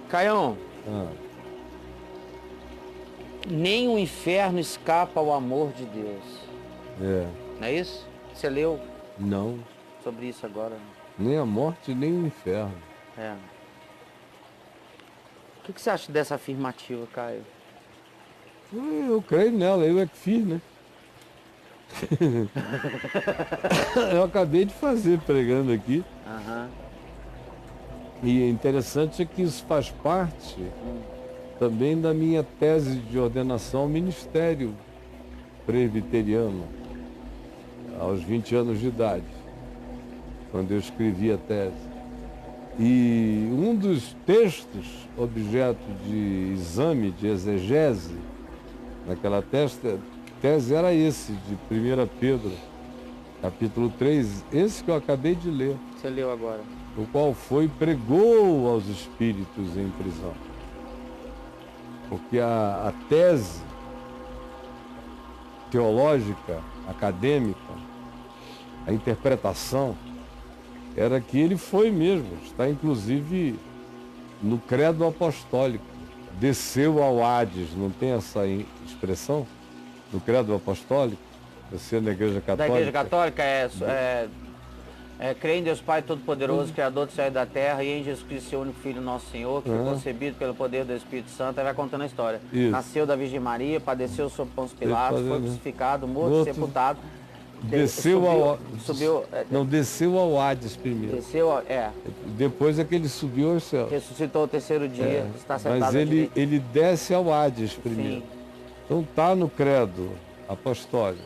Caião, Ah, nem o inferno escapa ao amor de Deus. é. Não é isso? Você leu Não. sobre isso agora? Nem a morte, nem o inferno. É. O que você acha dessa afirmativa, Caio? Eu creio nela, eu é que fiz, né? Eu acabei de fazer pregando aqui. Aham. E é interessante é que isso faz parte também da minha tese de ordenação ao ministério presbiteriano, aos 20 anos de idade, quando eu escrevi a tese. E um dos textos, objeto de exame, de exegese, naquela tese era esse, de 1 Pedro, capítulo 3, esse que eu acabei de ler, Você leu agora. o qual foi e pregou aos espíritos em prisão. Porque a tese teológica, acadêmica, a interpretação, era que ele foi mesmo, está inclusive no credo apostólico, desceu ao Hades, não tem essa expressão? No credo apostólico, você na Igreja Católica. Da Igreja Católica crê em Deus Pai Todo-Poderoso, Criador do céu e da terra, e em Jesus Cristo, seu único Filho, nosso Senhor, que foi concebido pelo poder do Espírito Santo. Aí vai contando a história. Isso. Nasceu da Virgem Maria, padeceu sob Pôncio Pilatos, foi crucificado, morto, sepultado. Desceu ao... Subiu, Não, desceu ao Hades primeiro. desceu, Depois é que ele subiu ao céu. ressuscitou o terceiro dia, está sentado Mas à ele direita. ele desce ao Hades primeiro. Sim. Então está no credo apostólico.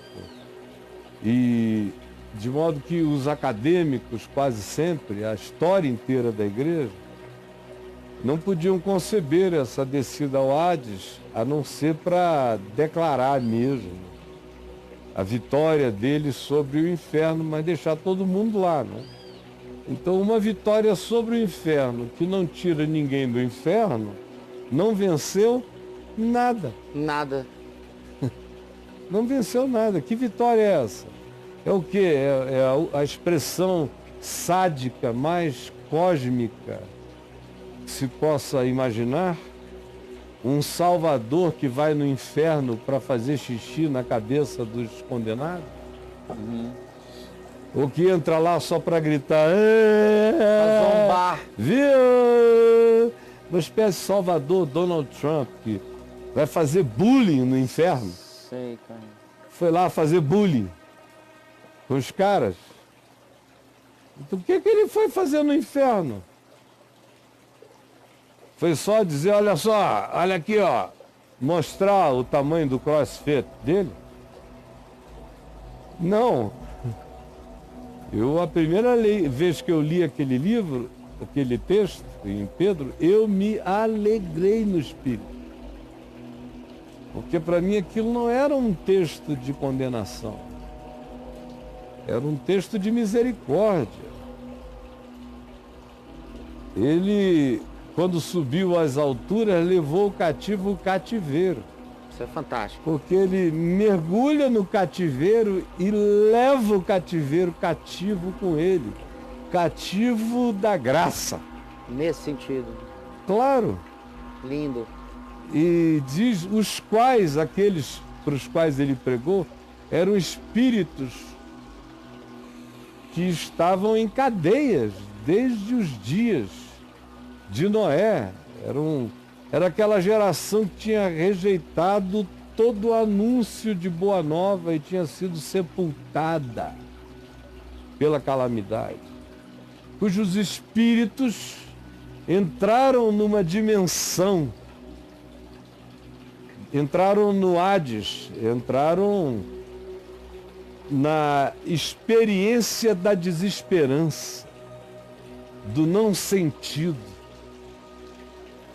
E de modo que os acadêmicos, quase sempre, a história inteira da igreja, não podiam conceber essa descida ao Hades, a não ser para declarar mesmo a vitória dele sobre o inferno, mas deixar todo mundo lá, né? Então uma vitória sobre o inferno que não tira ninguém do inferno, não venceu nada. Nada. Não venceu nada. Que vitória é essa? É o quê? É a expressão sádica mais cósmica que se possa imaginar? Um salvador que vai no inferno para fazer xixi na cabeça dos condenados? Ou que entra lá só para gritar, Pra zombar. viu? Uma espécie de salvador Donald Trump que vai fazer bullying no inferno. Sei, cara. Foi lá fazer bullying com os caras. Então o que ele foi fazer no inferno? Foi só dizer, olha só, olha aqui, ó, mostrar o tamanho do crossfit dele? Não. A primeira vez que eu li aquele livro, aquele texto em Pedro, eu me alegrei no espírito. Porque para mim aquilo não era um texto de condenação. Era um texto de misericórdia. Ele, quando subiu às alturas, levou o cativo o cativeiro. Isso é fantástico. Porque ele mergulha no cativeiro e leva o cativeiro cativo com ele. Cativo da graça. Nesse sentido. Claro. Lindo. E diz os quais, aqueles para os quais ele pregou, eram espíritos que estavam em cadeias desde os dias de Noé. Era aquela geração que tinha rejeitado todo o anúncio de boa nova e tinha sido sepultada pela calamidade, cujos espíritos entraram numa dimensão, entraram no Hades, entraram na experiência da desesperança, do não sentido,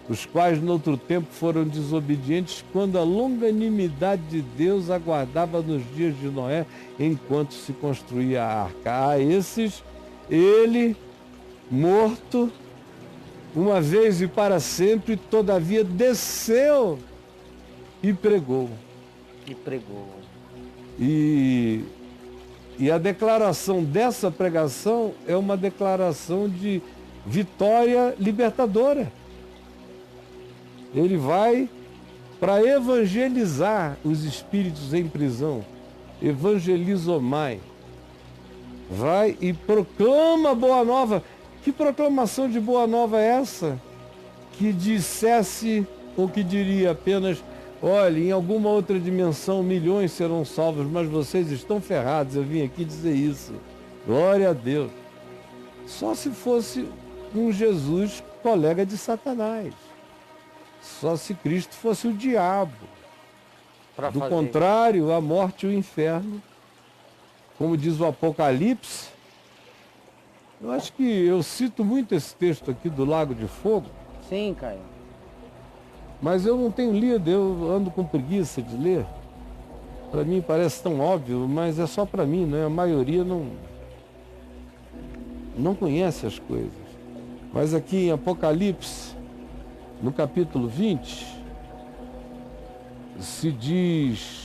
os quais no outro tempo foram desobedientes quando a longanimidade de Deus aguardava nos dias de Noé enquanto se construía a arca. A esses, ele, morto, uma vez e para sempre, todavia desceu e pregou. E pregou. E a declaração dessa pregação é uma declaração de vitória libertadora. Ele vai para evangelizar os espíritos em prisão. Evangelizomai. Vai e proclama a boa nova. Que proclamação de boa nova é essa? Que dissesse, ou que diria apenas, olha, em alguma outra dimensão milhões serão salvos, mas vocês estão ferrados, eu vim aqui dizer isso. Glória a Deus. Só se fosse um Jesus colega de Satanás. Só se Cristo fosse o diabo. Do contrário, a morte e o inferno, como diz o Apocalipse, eu acho que eu cito muito esse texto aqui do Lago de Fogo. Sim, Caio. Mas eu não tenho lido, eu ando com preguiça de ler. Para mim parece tão óbvio, mas é só para mim, né? A maioria não conhece as coisas. Mas aqui em Apocalipse, no capítulo 20, se diz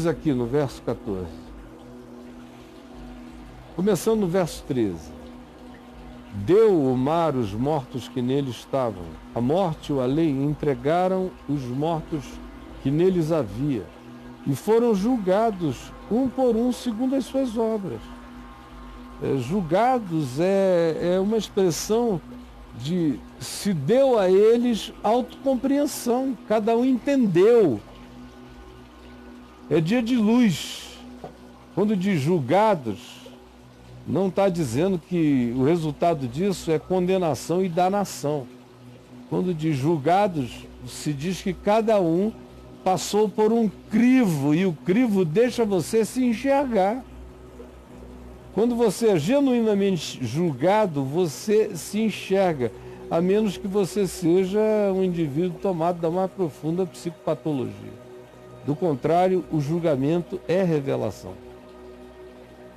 aqui no verso 14, começando no verso 13: deu o mar os mortos que nele estavam, a morte e a lei entregaram os mortos que neles havia, e foram julgados um por um segundo as suas obras. Julgados é uma expressão de se deu a eles autocompreensão, cada um entendeu. É dia de luz. Quando diz julgados, não está dizendo que o resultado disso é condenação e danação. Quando diz julgados, se diz que cada um passou por um crivo, e o crivo deixa você se enxergar. Quando você é genuinamente julgado, você se enxerga, a menos que você seja um indivíduo tomado da mais profunda psicopatologia. Do contrário, o julgamento é revelação.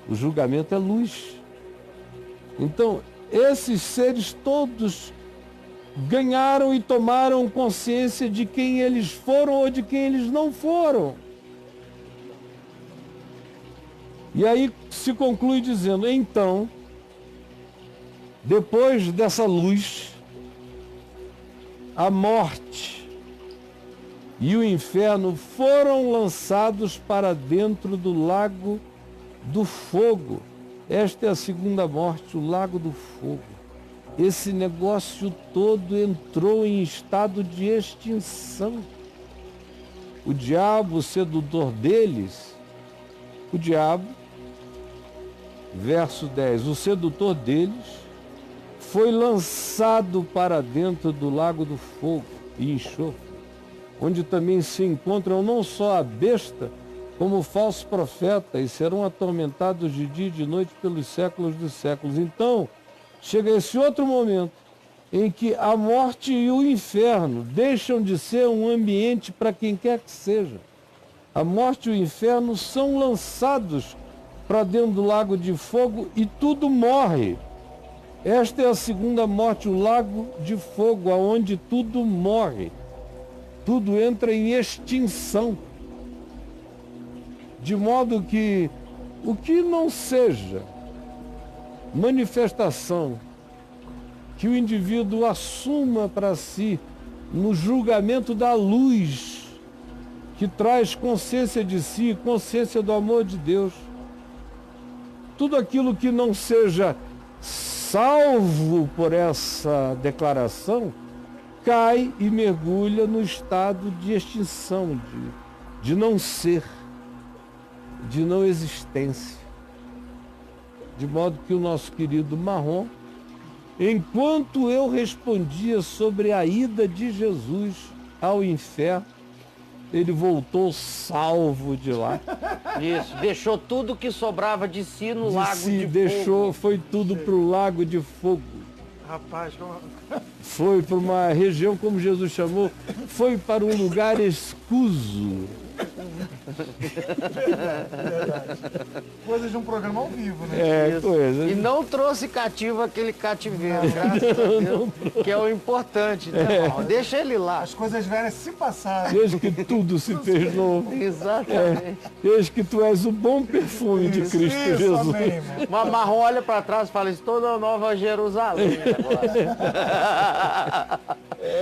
O julgamento é luz. Então, esses seres todos ganharam e tomaram consciência de quem eles foram ou de quem eles não foram. E aí se conclui dizendo, então, depois dessa luz, a morte e o inferno foram lançados para dentro do lago do fogo. Esta é a segunda morte, o lago do fogo. Esse negócio todo entrou em estado de extinção. O diabo, o sedutor deles, o diabo, verso 10, o sedutor deles foi lançado para dentro do lago do fogo e enxofre, onde também se encontram não só a besta, como o falso profeta, e serão atormentados de dia e de noite pelos séculos dos séculos. Então, chega esse outro momento em que a morte e o inferno deixam de ser um ambiente para quem quer que seja. A morte e o inferno são lançados para dentro do lago de fogo e tudo morre. Esta é a segunda morte, o lago de fogo, aonde tudo morre. Tudo entra em extinção. De modo que o que não seja manifestação que o indivíduo assuma para si no julgamento da luz, que traz consciência de si, consciência do amor de Deus, tudo aquilo que não seja salvo por essa declaração, cai e mergulha no estado de extinção, de não ser, de não existência. De modo que o nosso querido Marrom, enquanto eu respondia sobre a ida de Jesus ao inferno, ele voltou salvo de lá. Isso, deixou tudo que sobrava de si no lago de deixou, fogo. foi tudo para o lago de fogo. Rapaz, foi para uma região, como Jesus chamou, foi para um lugar escuso. Verdade. Coisas de um programa ao vivo, né? Coisa. E não trouxe cativo aquele cativeiro, graças a Deus, que é o importante, né, irmão? Deixa ele lá. As coisas velhas se passaram. Desde que tudo se fez novo. Exatamente. Desde que tu és o bom perfume de Cristo Jesus. Amém, irmão. Mas Marrom olha para trás e fala, estou na Nova Jerusalém agora.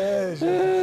inveja.